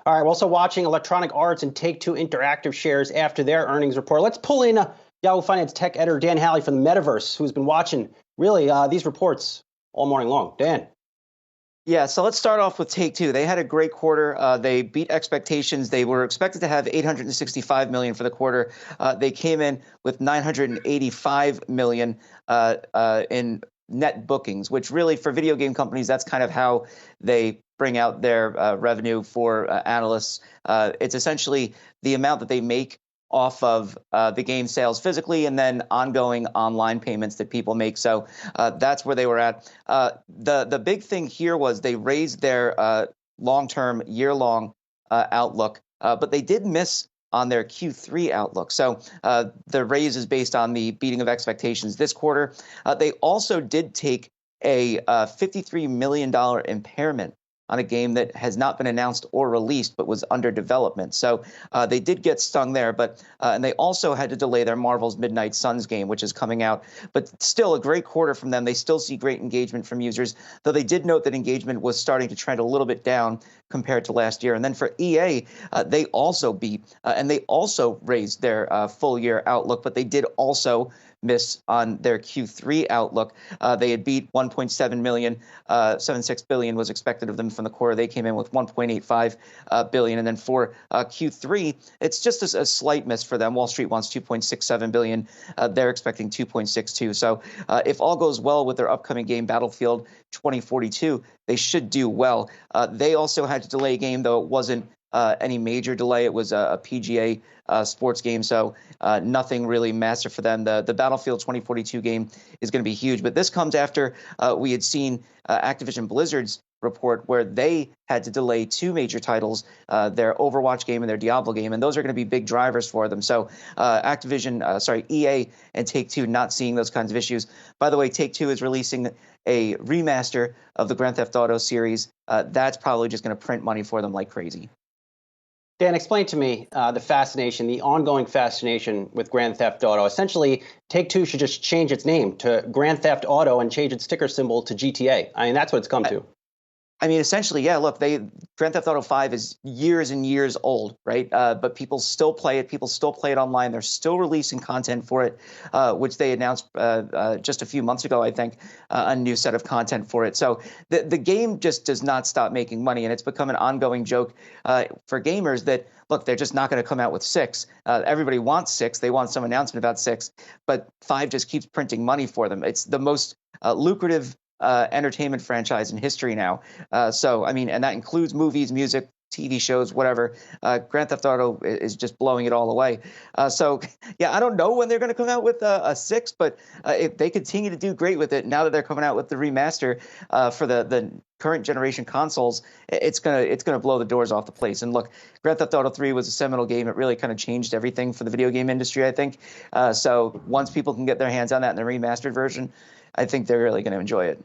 All right, we're also watching Electronic Arts and Take-Two Interactive shares after their earnings report. Let's pull in Yahoo Finance tech editor Dan Howley from the Metaverse, who's been watching really these reports all morning long. Dan. Yeah, so let's start off with Take-Two. They had a great quarter. They beat expectations. They were expected to have $865 million for the quarter. They came in with $985 million in net bookings, which really for video game companies, that's kind of how they bring out their revenue for analysts. It's essentially the amount that they make off of the game sales physically and then ongoing online payments that people make. So that's where they were at. The big thing here was they raised their long-term, year-long outlook, but they did miss on their Q3 outlook. So the raise is based on the beating of expectations this quarter. They also did take a $53 million impairment on a game that has not been announced or released but was under development. So they did get stung there, but and they also had to delay their Marvel's Midnight Suns game, which is coming out. But still a great quarter from them. They still see great engagement from users, though they did note that engagement was starting to trend a little bit down compared to last year. And then for EA, they also beat and they also raised their full year outlook, but they did also miss on their Q3 outlook. They had beat 1.7 million, 76 billion was expected of them from the quarter. They came in with 1.85 billion. And then for Q3, it's just a slight miss for them. Wall Street wants 2.67 billion. They're expecting 2.62. So if all goes well with their upcoming game, Battlefield 2042, they should do well. They also had to delay a game, though it wasn't any major delay. It was a PGA sports game, so nothing really massive for them. The Battlefield 2042 game is going to be huge, but this comes after we had seen Activision Blizzard's report where they had to delay two major titles, their Overwatch game and their Diablo game, and those are going to be big drivers for them. So EA and Take-Two not seeing those kinds of issues. By the way, Take-Two is releasing a remaster of the Grand Theft Auto series. That's probably just going to print money for them like crazy. Dan, explain to me the ongoing fascination with Grand Theft Auto. Essentially, Take-Two should just change its name to Grand Theft Auto and change its ticker symbol to GTA. I mean, that's what it's come to. I mean, essentially, yeah, look, Grand Theft Auto 5 is years and years old, right? But people still play it. People still play it online. They're still releasing content for it, which they announced just a few months ago, I think, a new set of content for it. So the game just does not stop making money, and it's become an ongoing joke for gamers that, look, they're just not going to come out with 6. Everybody wants 6. They want some announcement about 6, but 5 just keeps printing money for them. It's the most lucrative entertainment franchise in history now. So, I mean, and that includes movies, music, TV shows, whatever. Grand Theft Auto is just blowing it all away. So, yeah, I don't know when they're going to come out with a 6, but if they continue to do great with it, now that they're coming out with the remaster for the current generation consoles, it's gonna blow the doors off the place. And look, Grand Theft Auto 3 was a seminal game. It really kind of changed everything for the video game industry, I think. So once people can get their hands on that in the remastered version, I think they're really going to enjoy it.